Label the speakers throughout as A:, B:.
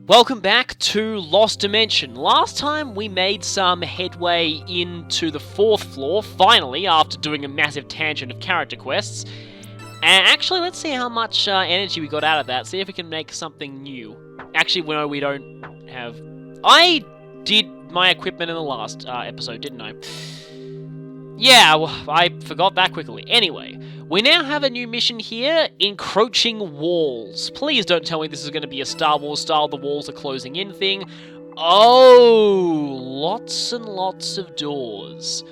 A: Welcome back to Lost Dimension. Last time we made some headway into the 4th floor, finally, after doing a massive tangent of character quests. And actually, let's see how much energy we got out of that, see if we can make something new. Actually, no, we don't have... I did my equipment in the last episode, didn't I? Yeah, well, I forgot that quickly. Anyway, we now have a new mission here, Encroaching Walls. Please don't tell me this is going to be a Star Wars style, the walls are closing in thing. Oh, lots and lots of doors.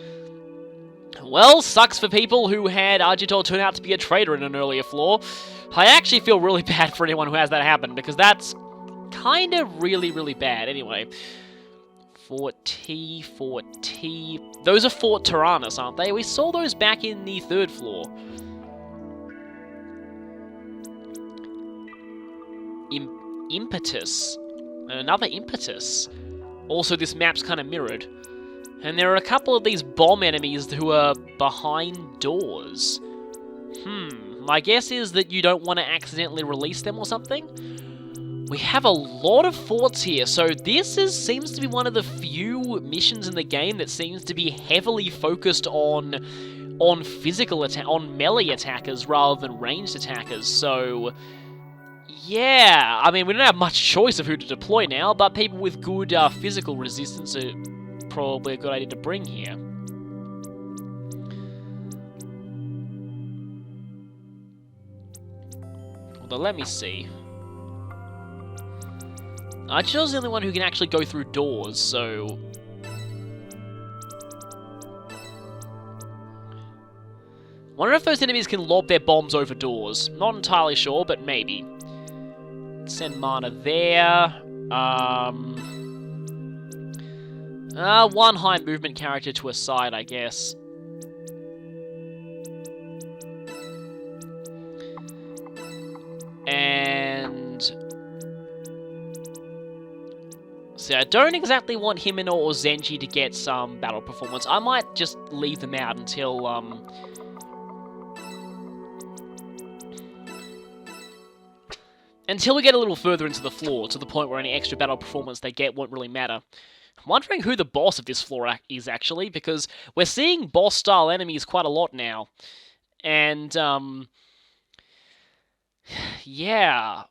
A: Well, sucks for people who had Argitor turn out to be a traitor in an earlier floor. I actually feel really bad for anyone who has that happen, because that's kind of really bad. Anyway, Fort T. Those are Fort Tyrannus, aren't they? We saw those back in the 3rd floor. Impetus. Another Impetus. Also, this map's kind of mirrored. And there are a couple of these bomb enemies who are behind doors. My guess is that you don't want to accidentally release them or something? We have a lot of forts here, so this seems to be one of the few missions in the game that seems to be heavily focused on physical attack, on melee attackers rather than ranged attackers, so... yeah, I mean, we don't have much choice of who to deploy now, but people with good physical resistance are probably a good idea to bring here. Although, let me see. Archer's the only one who can actually go through doors, so... wonder if those enemies can lob their bombs over doors. Not entirely sure, but maybe. Send mana there. One high movement character to a side, I guess. And... see, I don't exactly want Himeno or Zenji to get some battle performance. I might just leave them out until, until we get a little further into the floor, to the point where any extra battle performance they get won't really matter. I'm wondering who the boss of this floor is, actually, because we're seeing boss-style enemies quite a lot now. And, yeah.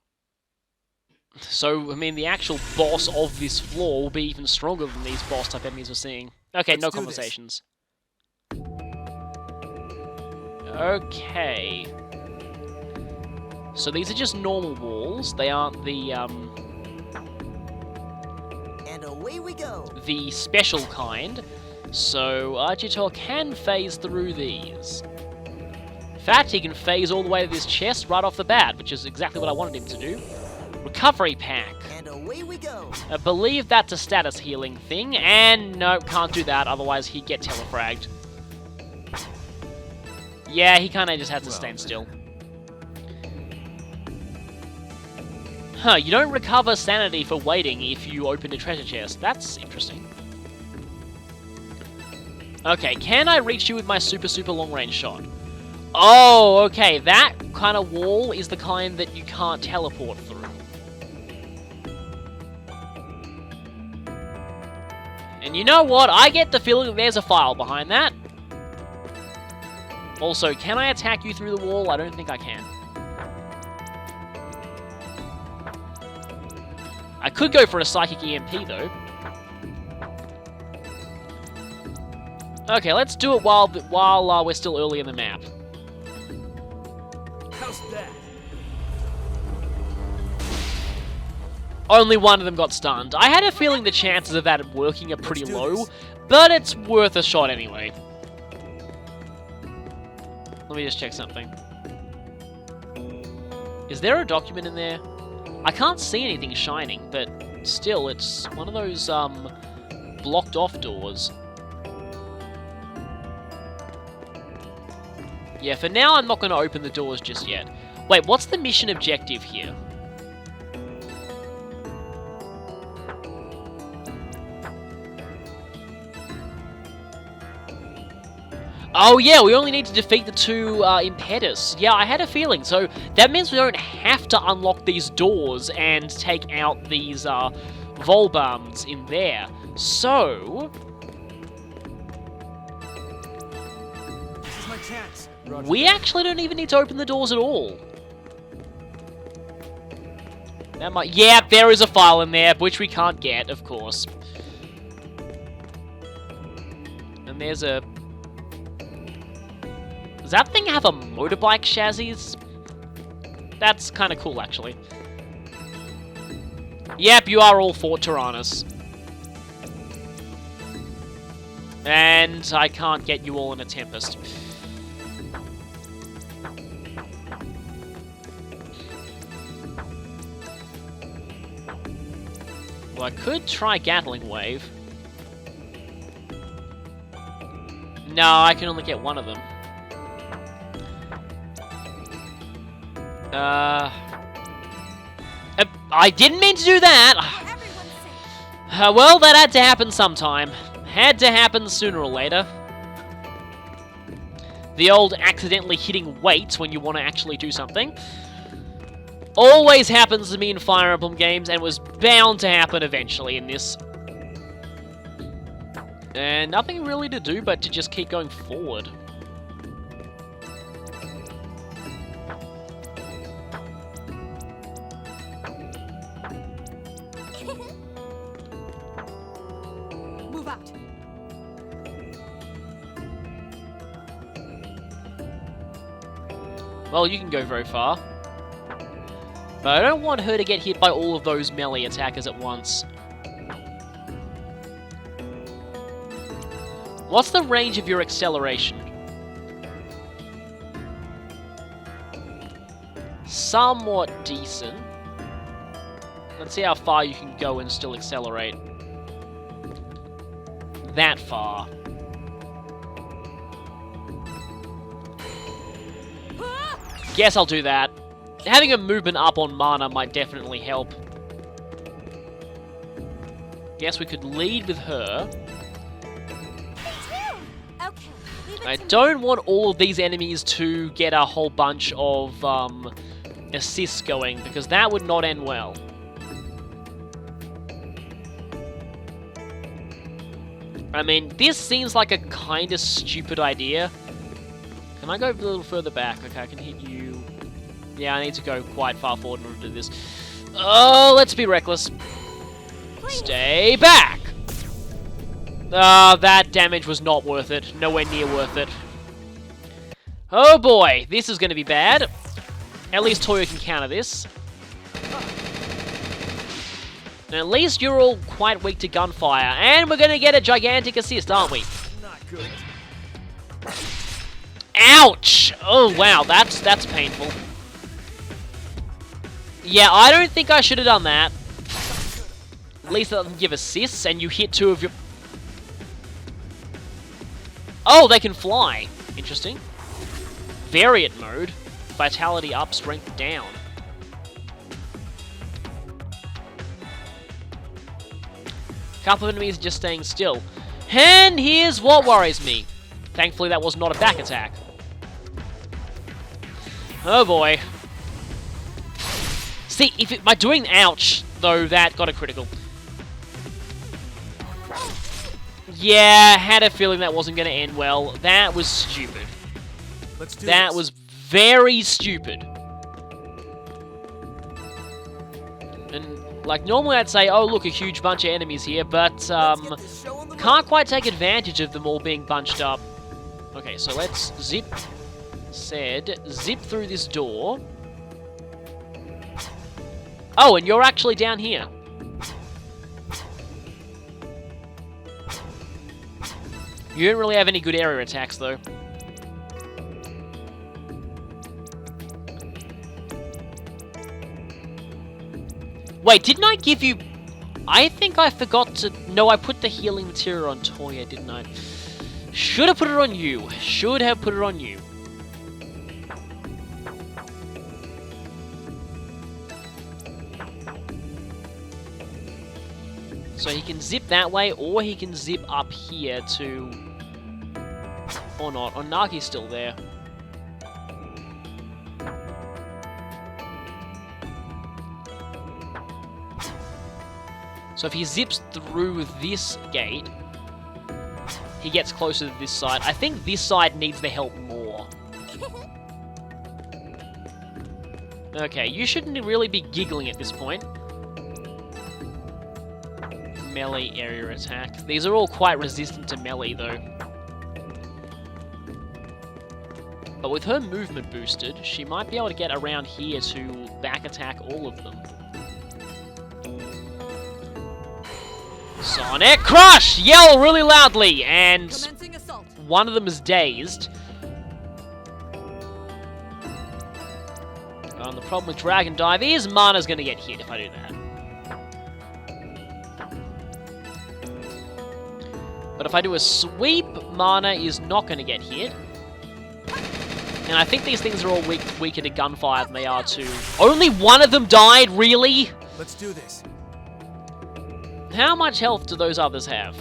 A: So, I mean, the actual boss of this floor will be even stronger than these boss-type enemies we're seeing. Okay, no conversations. Okay. So these are just normal walls. They aren't the,
B: and away we go.
A: The special kind. So Argitor can phase through these. In fact, he can phase all the way to this chest right off the bat, which is exactly what I wanted him to do. Recovery pack.
B: And away we go.
A: I believe that's a status healing thing, and no, can't do that, otherwise he'd get telefragged. Yeah, he kinda just has to stand still. Huh, you don't recover sanity for waiting if you open a treasure chest. That's interesting. Okay, can I reach you with my super long range shot? Oh, okay, that kind of wall is the kind that you can't teleport through. And you know what? I get the feeling that there's a file behind that. Also, can I attack you through the wall? I don't think I can. I could go for a Psychic EMP, though. Okay, let's do it while we're still early in the map.
B: How's that?
A: Only one of them got stunned. I had a feeling the chances of that working are pretty low, but it's worth a shot anyway. Let me just check something. Is there a document in there? I can't see anything shining, but still, it's one of those, blocked off doors. Yeah, for now, I'm not going to open the doors just yet. Wait, what's the mission objective here? Oh yeah, we only need to defeat the two impetus. Yeah, I had a feeling. So that means we don't have to unlock these doors and take out these Volbams in there. So
C: This is my chance.
A: we actually don't even need to open the doors at all. That might... Yeah, there is a file in there, which we can't get, of course. And there's a... Does that thing have a motorbike chassis? That's kind of cool, actually. Yep, you are all Fort Tyrannus. And I can't get you all in a Tempest. Well, I could try Gatling Wave. No, I can only get one of them. I didn't mean to do that! Well, that had to happen sometime. Had to happen sooner or later. The old accidentally hitting weights when you want to actually do something. Always happens to me in Fire Emblem games, and was bound to happen eventually in this. And nothing really to do but to just keep going forward.
D: Move out.
A: Well, you can go very far. But I don't want her to get hit by all of those melee attackers at once. What's the range of your acceleration? Somewhat decent. Let's see how far you can go and still accelerate. That far. Guess I'll do that. Having a movement up on mana might definitely help. Guess we could lead with her. I don't want all of these enemies to get a whole bunch of assists going, because that would not end well. I mean, this seems like a kind of stupid idea. Can I go a little further back? Okay, I can hit you. Yeah, I need to go quite far forward in order to do this. Oh, let's be reckless. Stay back! That damage was not worth it. Nowhere near worth it. Oh boy, this is going to be bad. At least Toyo can counter this. And at least you're all quite weak to gunfire. And we're going to get a gigantic assist, aren't we?
C: Not good.
A: Ouch! Oh wow, that's painful. Yeah, I don't think I should have done that. At least that doesn't give assists, and you hit two of your... Oh, they can fly. Interesting. Variant mode. Vitality up, strength down. Couple of enemies just staying still. And here's what worries me. Thankfully, that was not a back attack. Oh boy. See, by doing ouch, though, that got a critical. Yeah, had a feeling that wasn't going to end well. That was stupid.
C: Let's do
A: That
C: this.
A: was very stupid. And, like, normally I'd say, oh, look, a huge bunch of enemies here, but,
B: Let's get this show on the
A: can't quite take advantage of them all being bunched up. Okay, so let's zip through this door. Oh, and you're actually down here. You don't really have any good area attacks, though. Wait, didn't I give you... I think I forgot to... No, I put the healing material on Toya, didn't I? Should have put it on you. Should have put it on you. So he can zip that way, or he can zip up here to... Or not. Or Nagi's still there. So if he zips through this gate, he gets closer to this side. I think this side needs the help more. Okay, you shouldn't really be giggling at this point. Melee area attack. These are all quite resistant to melee, though. But with her movement boosted, she might be able to get around here to back attack all of them. Sonic Crush! Yell really loudly! And
D: Commencing assault.
A: one of them is dazed. The problem with Dragon Dive is Mana's going to get hit if I do that. But if I do a sweep, Mana is not going to get hit. And I think these things are all weaker to gunfire than they are to... Only one of them died? Really?
C: Let's do this.
A: How much health do those others have?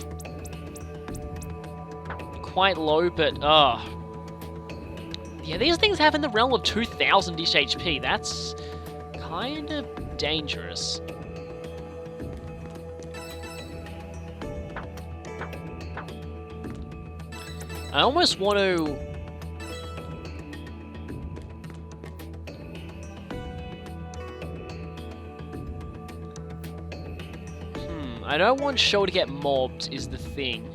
A: Quite low, but... Yeah, these things have in the realm of 2,000-ish HP. That's kind of dangerous. I almost want to... I don't want Show to get mobbed, is the thing.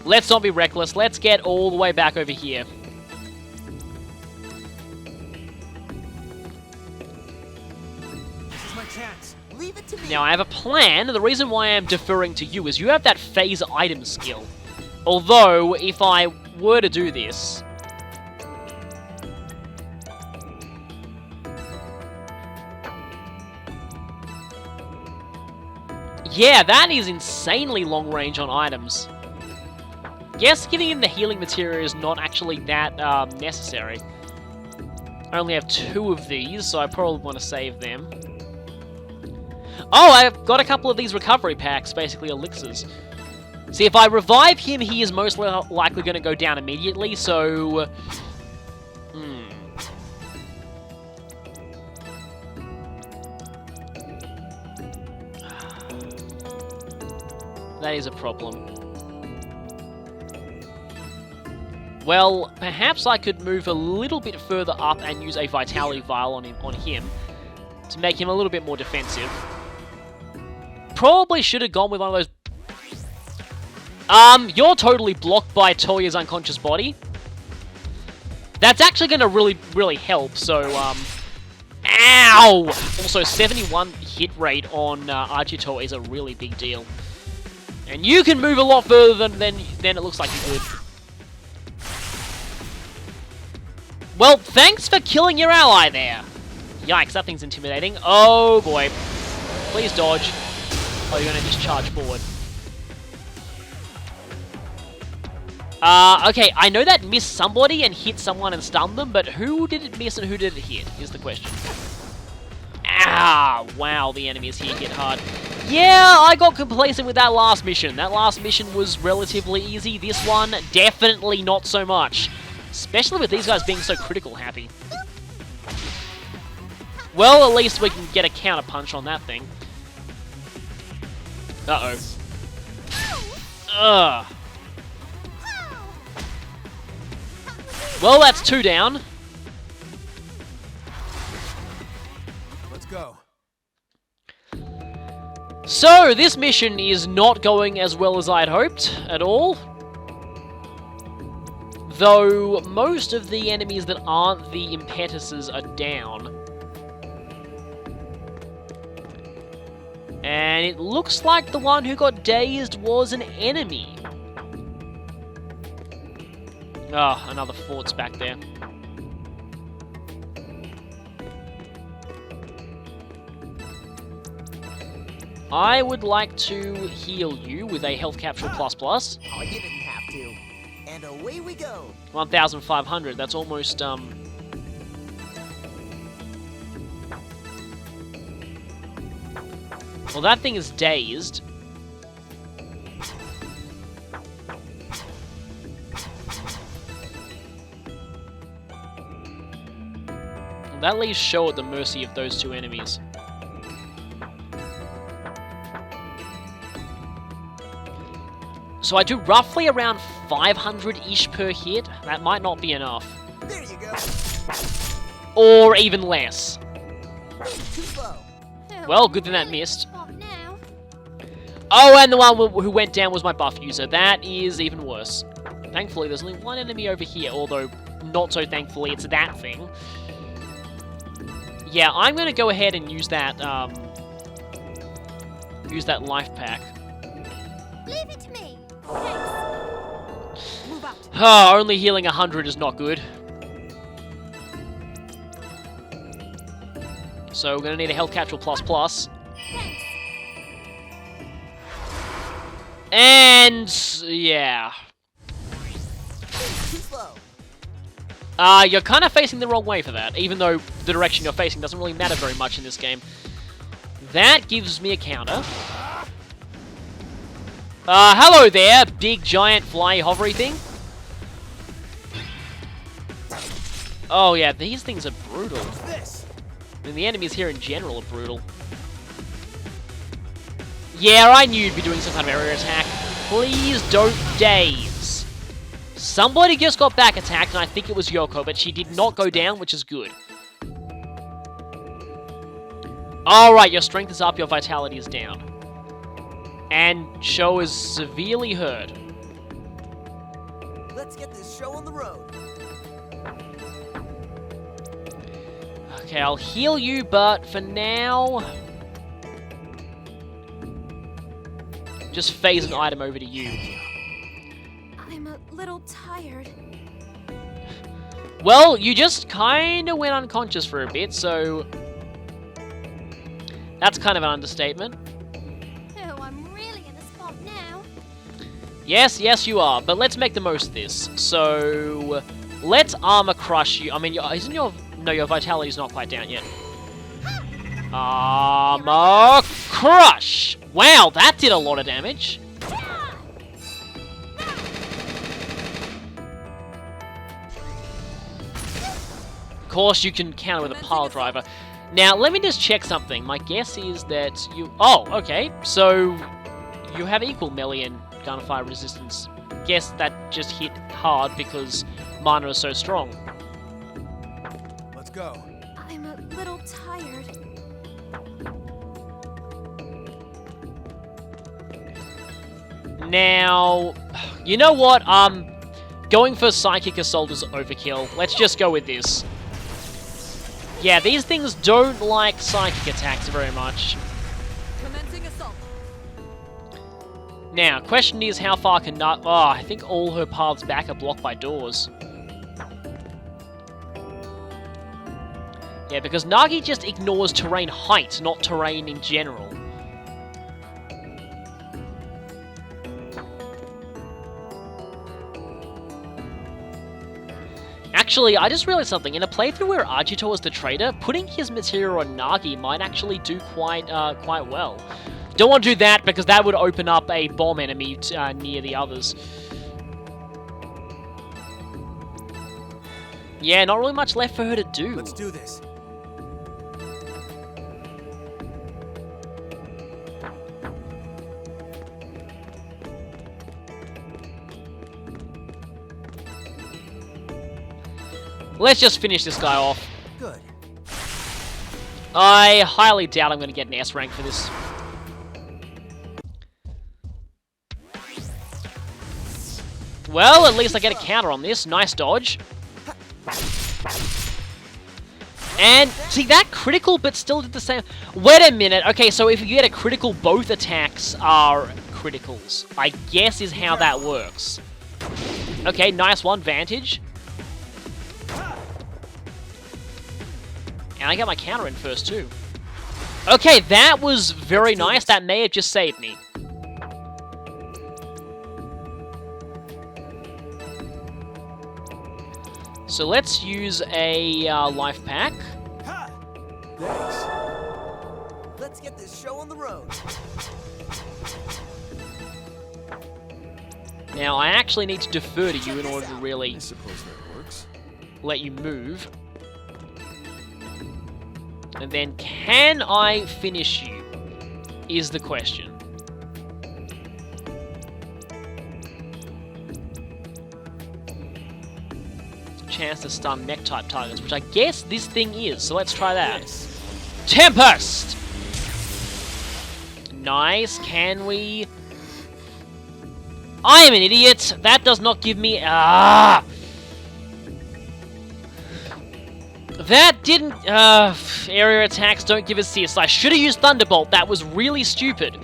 A: Let's not be reckless. Let's get all the way back over here.
C: This is my chance.
B: Leave it to me.
A: Now, I have a plan. The reason why I'm deferring to you is you have that phase item skill. Although, if I were to do this... Yeah, that is insanely long range on items. Guess giving him the healing material is not actually that necessary. I only have 2 of these, so I probably want to save them. Oh, I've got a couple of these recovery packs, basically elixirs. See, if I revive him, he is most likely going to go down immediately, so... That is a problem. Well, perhaps I could move a little bit further up and use a Vitality Vial on him to make him a little bit more defensive. Probably should have gone with one of those... You're totally blocked by Toya's unconscious body. That's actually going to really help, so, Ow! Also, 71 hit rate on Archito is a really big deal. And you can move a lot further than it looks like you could. Well, thanks for killing your ally there. Yikes, that thing's intimidating. Oh, boy. Please dodge. Oh, you're going to just charge forward. Okay, I know that missed somebody and hit someone and stunned them, but who did it miss and who did it hit is the question. Ah, wow, the enemies here hit hard. Yeah, I got complacent with that last mission. That last mission was relatively easy. This one, definitely not so much. Especially with these guys being so critical happy. Well, at least we can get a counter punch on that thing. Uh-oh. Ugh. Well, that's 2 down.
C: Let's go.
A: So, this mission is not going as well as I'd hoped at all. Though, most of the enemies that aren't the impetuses are down. And it looks like the one who got dazed was an enemy. Ah, oh, another fort's back there. I would like to heal you with a health capsule plus plus.
B: Oh, you didn't have to. And away we go.
A: 1,500, that's almost, Well, that thing is dazed. that leaves Show at the mercy of those two enemies. So I do roughly around 500-ish per hit. That might not be enough.
B: There you go.
A: Or even less.
B: Too slow.
A: Well, good thing that missed.
D: Now.
A: Oh, and the one who went down was my buff user. That is even worse. Thankfully, there's only one enemy over here, although not so thankfully, it's that thing. Yeah, I'm going to go ahead and use that life pack.
D: Leave it to me. Thanks. Move out.
A: Oh, only healing 100 is not good. So we're going to need a health capsule plus.
D: Thanks.
A: And yeah.
B: Too slow.
A: You're kind of facing the wrong way for that, even though the direction you're facing doesn't really matter very much in this game. That gives me a counter. Hello there, big, giant, fly, hovery thing. Oh yeah, these things are brutal.
C: This.
A: I mean, the enemies here in general are brutal. Yeah, I knew you'd be doing some kind of area attack. Please don't daze. Somebody just got back attacked, and I think it was Yoko, but she did not go down, which is good. Alright, your strength is up, your vitality is down. And Sho is severely hurt.
B: Let's get this show on the road.
A: Okay, I'll heal you, but for now... just phase an item over to you.
D: I'm a little tired.
A: Well, you just kind of went unconscious for a bit, so... that's kind of an understatement.
D: Oh, I'm really in a spot now.
A: Yes, you are, but let's make the most of this. So, let's armor crush you. I mean, isn't your... no, your vitality's not quite down yet. Armor crush! Wow, that did a lot of damage. Of course, you can counter with a pile driver. Now, let me just check something. My guess is that you... oh, okay. So, you have equal melee and gunfire resistance. Guess that just hit hard because mana is so strong.
C: Let's go.
D: I'm a little tired.
A: Now, you know what? Going for Psychic Assault is overkill. Let's just go with this. Yeah, these things don't like psychic attacks very much.
D: Commencing assault.
A: Now, question is how far can Nagi... oh, I think all her paths back are blocked by doors. Yeah, because Nagi just ignores terrain height, not terrain in general. Actually, I just realized something. In a playthrough where Agito was the trader, putting his material on Nagi might actually do quite well. Don't want to do that because that would open up a bomb enemy near the others. Yeah, not really much left for her to do.
C: Let's do this.
A: Let's just finish this guy off.
B: Good.
A: I highly doubt I'm going to get an S rank for this. Well, at least I get a counter on this. Nice dodge. And, see, that critical, but still did the same... wait a minute. Okay, so if you get a critical, both attacks are criticals. I guess is how that works. Okay, nice one. Vantage. And I got my counter in first, too. Okay, that was very nice. That may have just saved me. So let's use a life pack.
C: Thanks.
B: Let's get this show on the road.
A: Now, I actually need to defer to you in order to really
C: I suppose that works.
A: let you move. And then, can I finish you? Is the question. Chance to stun mech-type targets, which I guess this thing is, so let's try that. Tempest! Nice, can we... I am an idiot! That does not give me... That didn't... area attacks don't give assist. I should have used Thunderbolt, that was really stupid.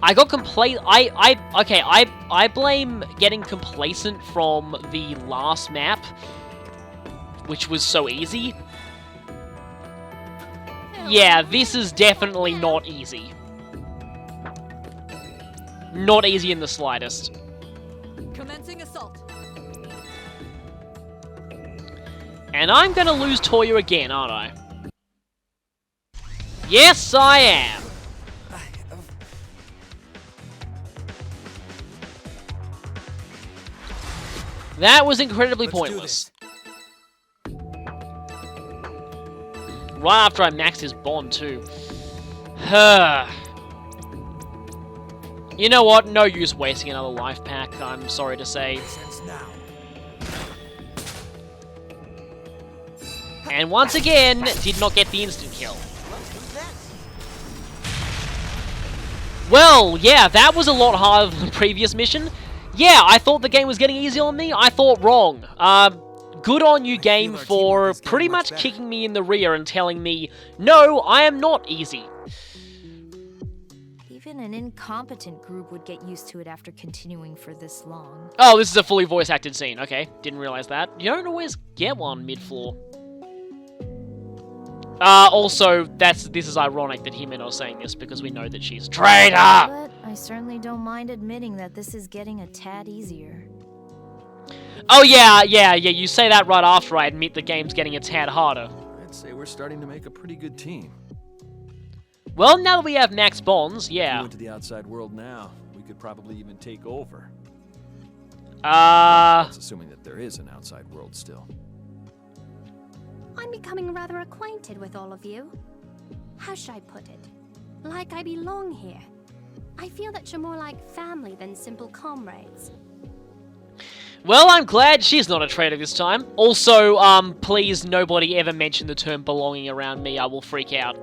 A: I got I blame getting complacent from the last map, which was so easy. Yeah, this is definitely not easy. Not easy in the slightest.
D: Commencing assault.
A: And I'm gonna lose Toya again, aren't I? Yes, I am! That was incredibly pointless. Right after I maxed his bond, too. You know what? No use wasting another life pack, I'm sorry to say. And once again, did not get the instant kill. Well, yeah, that was a lot harder than the previous mission. Yeah, I thought the game was getting easy on me. I thought wrong. Good on you, game, for pretty much kicking me in the rear and telling me, no, I am not easy.
E: Even an incompetent group would get used to it after continuing for this long.
A: Oh, this is a fully voice-acted scene. Okay, didn't realize that. You don't always get one mid-floor. Also, this is ironic that Himeno's saying this because we know that she's a traitor!
E: But I certainly don't mind admitting that this is getting a tad easier.
A: Oh yeah, you say that right after I admit the game's getting a tad harder.
C: I'd say we're starting to make a pretty good team.
A: Well, now that we have max bonds,
C: If we
A: yeah.
C: went to the outside world now, we could probably even take over. That's assuming that there is an outside world still.
D: I'm becoming rather acquainted with all of you. How should I put it? Like I belong here. I feel that you're more like family than simple comrades.
A: Well, I'm glad she's not a traitor this time. Also, please nobody ever mention the term belonging around me, I will freak out.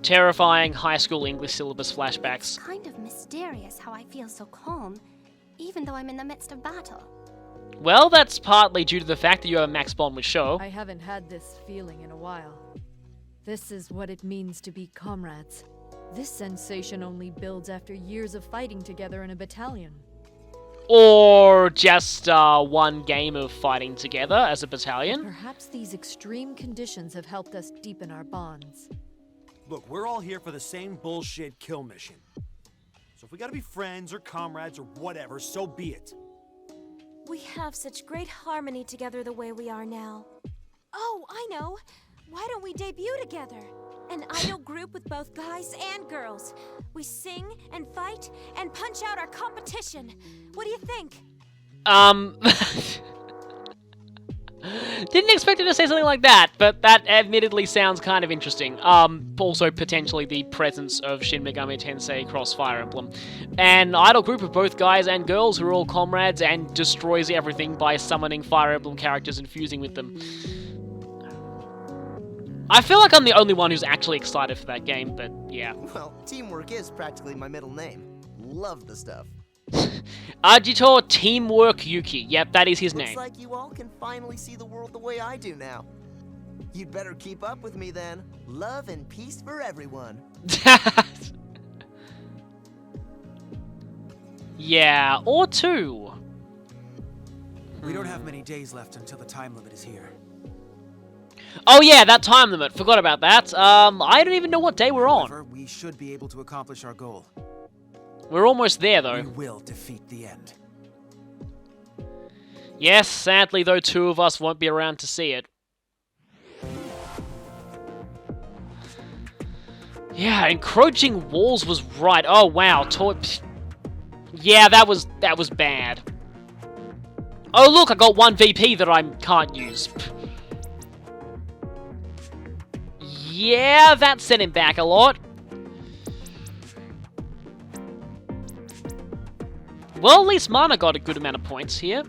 A: Terrifying high school English syllabus flashbacks.
D: It's kind of mysterious how I feel so calm, even though I'm in the midst of battle.
A: Well, that's partly due to the fact that you have a max bond with Sho.
F: I haven't had this feeling in a while. This is what it means to be comrades. This sensation only builds after years of fighting together in a battalion.
A: Or just one game of fighting together as a battalion.
F: Perhaps these extreme conditions have helped us deepen our bonds.
G: Look, we're all here for the same bullshit kill mission. So if we gotta be friends or comrades or whatever, so be it.
H: We have such great harmony together the way we are now. Oh, I know! Why don't we debut together? An idol group with both guys and girls. We sing and fight and punch out our competition. What do you think?
A: Didn't expect her to say something like that, but that admittedly sounds kind of interesting. Also potentially the presence of Shin Megami Tensei Cross Fire Emblem. An idol group of both guys and girls who are all comrades and destroys everything by summoning Fire Emblem characters and fusing with them. I feel like I'm the only one who's actually excited for that game, but yeah.
B: Well, teamwork is practically my middle name. Love the stuff.
A: Ajito Teamwork Yuki. Yep, that is his
B: Looks
A: name.
B: like you all can finally see the world the way I do now. You'd better keep up with me then. Love and peace for everyone.
A: Yeah, or two.
G: We don't have many days left until the time limit is here.
A: Oh yeah, that time limit. Forgot about that. I don't even know what day we're on.
G: However, we should be able to accomplish our goal.
A: We're almost there, though.
G: We will defeat the end.
A: Yes, sadly, though, two of us won't be around to see it. Yeah, encroaching walls was right. Oh wow, yeah, that was bad. Oh look, I got one VP that I can't use. Yeah, that sent him back a lot. Well, at least Mana got a good amount of points here.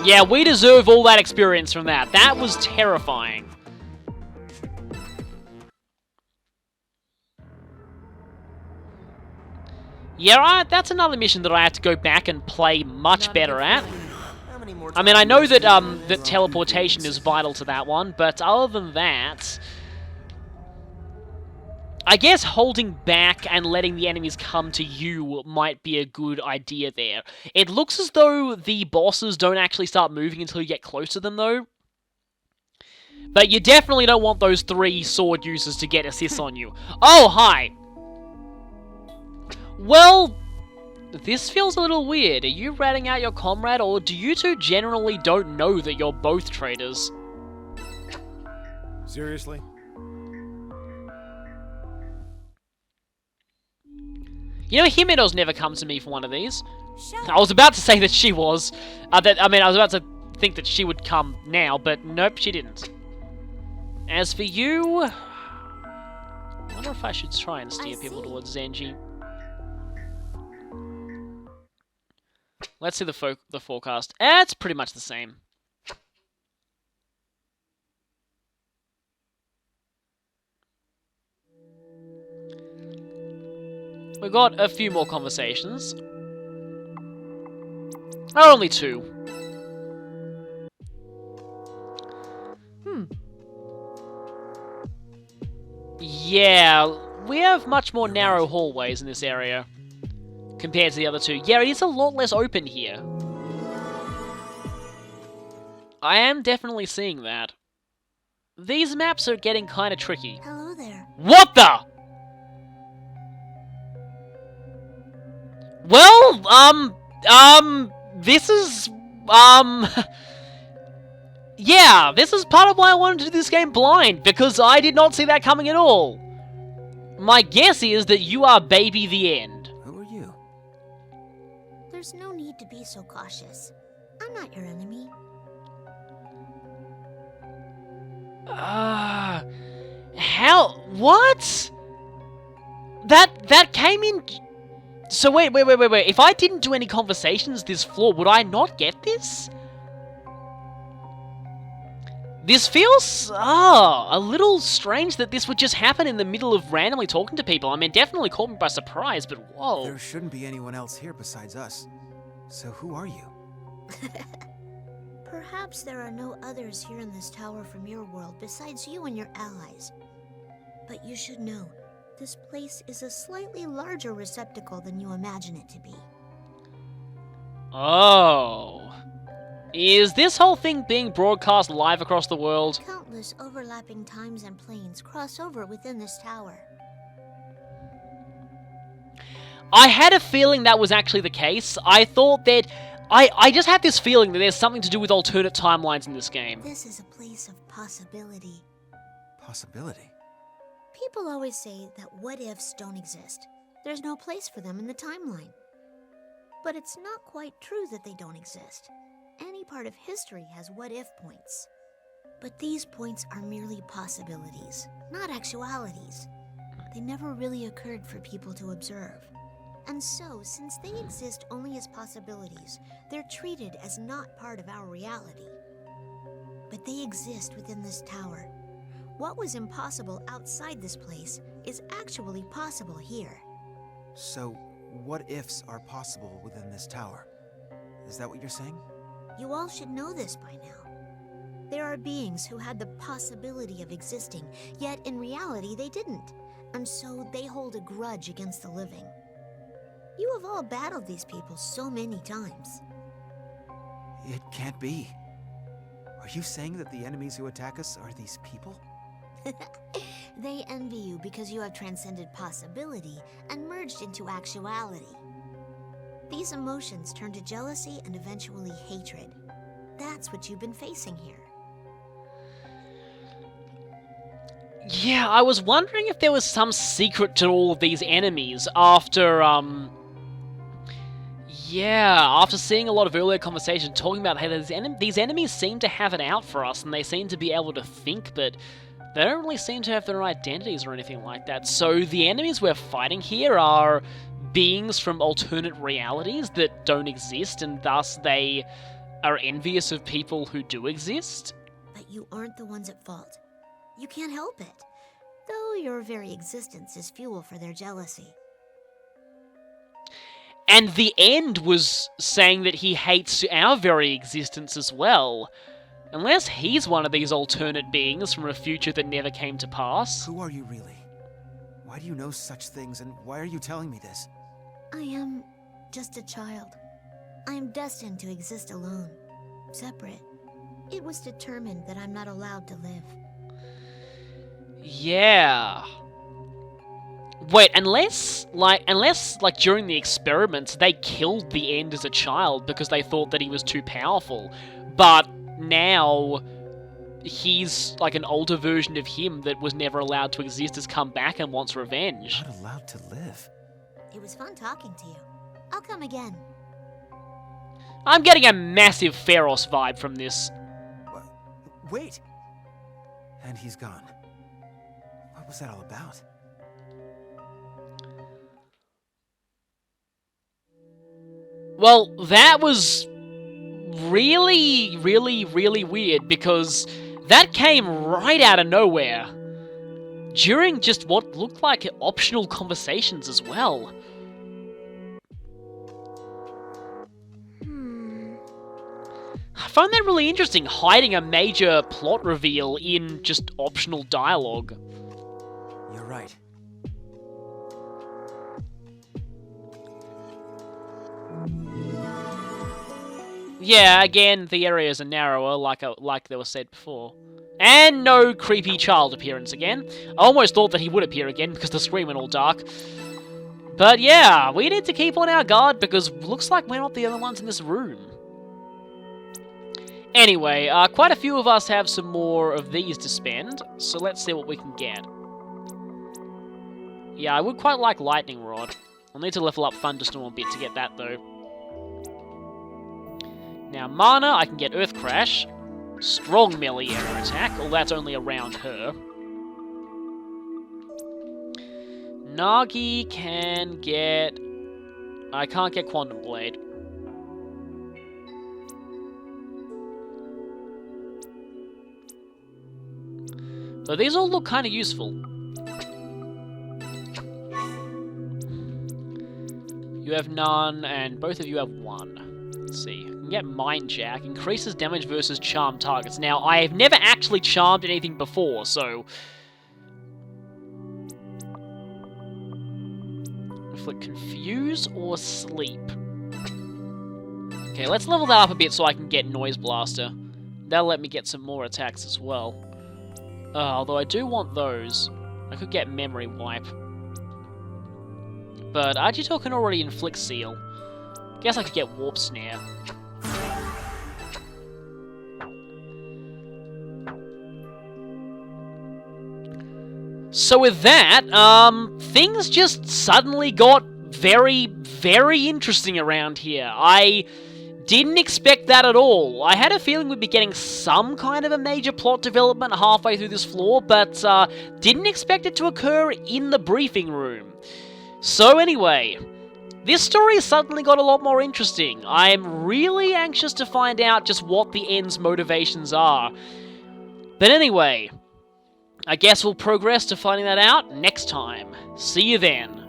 A: Yeah, we deserve all that experience from that. That was terrifying. Yeah, that's another mission that I have to go back and play much better at. I mean, I know that that teleportation is vital to that one, but other than that, I guess holding back and letting the enemies come to you might be a good idea there. It looks as though the bosses don't actually start moving until you get close to them, though. But you definitely don't want those 3 sword users to get assists on you. Oh, hi! Well, this feels a little weird. Are you ratting out your comrade, or do you two generally don't know that you're both traitors?
G: Seriously?
A: You know, Himeno's never come to me for one of these.
H: Shut
A: I was about to say that she was. I was about to think that she would come now, but nope, she didn't. As for you, I wonder if I should try and steer people towards Zenji. Let's see the forecast. It's pretty much the same. We've got a few more conversations. Oh, only 2. Yeah, we have much more narrow hallways in this area compared to the other 2. Yeah, it is a lot less open here. I am definitely seeing that. These maps are getting kind of tricky.
H: Hello there.
A: What the? Well, this is, yeah, this is part of why I wanted to do this game blind, because I did not see that coming at all. My guess is that you are Baby the End.
B: Who are you?
H: There's no need to be so cautious. I'm not your enemy.
A: How? What? That came in... So wait. If I didn't do any conversations this floor, would I not get this? This feels, a little strange that this would just happen in the middle of randomly talking to people. I mean, definitely caught me by surprise, but whoa.
B: There shouldn't be anyone else here besides us. So who are you?
H: Perhaps there are no others here in this tower from your world besides you and your allies. But you should know, this place is a slightly larger receptacle than you imagine it to be.
A: Oh. Is this whole thing being broadcast live across the world?
H: Countless overlapping times and planes cross over within this tower.
A: I had a feeling that was actually the case. I thought that... I just had this feeling that there's something to do with alternate timelines in this game.
H: This is a place of possibility.
B: Possibility?
H: People always say that what-ifs don't exist. There's no place for them in the timeline. But it's not quite true that they don't exist. Any part of history has what-if points. But these points are merely possibilities, not actualities. They never really occurred for people to observe. And so, since they exist only as possibilities, they're treated as not part of our reality. But they exist within this tower. What was impossible outside this place is actually possible here.
B: So, what-ifs are possible within this tower? Is that what you're saying?
H: You all should know this by now. There are beings who had the possibility of existing, yet in reality they didn't. And so they hold a grudge against the living. You have all battled these people so many times.
B: It can't be. Are you saying that the enemies who attack us are these people?
H: They envy you because you have transcended possibility and merged into actuality. These emotions turn to jealousy and eventually hatred. That's what you've been facing here.
A: Yeah, I was wondering if there was some secret to all of these enemies after, Yeah, after seeing a lot of earlier conversation talking about, hey, these enemies seem to have it out for us, and they seem to be able to think, but they don't really seem to have their own identities or anything like that. So the enemies we're fighting here are beings from alternate realities that don't exist, and thus they are envious of people who do exist.
I: But you aren't the ones at fault. You can't help it, though your very existence is fuel for their jealousy.
A: And the End was saying that he hates our very existence as well. Unless he's one of these alternate beings from a future that never came to pass.
J: Who are you really? Why do you know such things, and why are you telling me this?
I: I am just a child. I am destined to exist alone, separate. It was determined that I'm not allowed to live.
A: Yeah. Wait, unless during the experiments they killed the End as a child because they thought that he was too powerful, but now he's like an older version of him that was never allowed to exist has come back and wants revenge.
J: Not allowed to live.
I: It was fun talking to you. I'll come again.
A: I'm getting a massive Pharos vibe from this.
J: Wait! And he's gone. What was that all about?
A: Well, that was really, really, really weird, because that came right out of nowhere. During just what looked like optional conversations as well. I find that really interesting, hiding a major plot reveal in just optional dialogue.
J: You're right.
A: Yeah, again, the areas are narrower, like they were said before. And no creepy child appearance again. I almost thought that he would appear again because the screen went all dark. But yeah, we need to keep on our guard because looks like we're not the only ones in this room. Anyway, quite a few of us have some more of these to spend, so let's see what we can get. Yeah, I would quite like Lightning Rod. I'll need to level up Thunderstorm a bit to get that though. Now, Mana, I can get Earth Crash. Strong melee air attack, although that's only around her. Nagi can get... I can't get Quantum Blade. So these all look kind of useful. You have none, and both of you have one. Let's see. You can get Mind Jack. Increases damage versus charmed targets. Now, I have never actually charmed anything before, so... Inflict Confuse or Sleep. Okay, let's level that up a bit so I can get Noise Blaster. That'll let me get some more attacks as well. Although I do want those. I could get Memory Wipe. But Agito can already inflict Seal. Guess I could get Warp Snare. So with that, things just suddenly got very, very interesting around here. I didn't expect that at all. I had a feeling we'd be getting some kind of a major plot development halfway through this floor, but didn't expect it to occur in the briefing room. So anyway, this story suddenly got a lot more interesting. I'm really anxious to find out just what the End's motivations are. But anyway, I guess we'll progress to finding that out next time. See you then.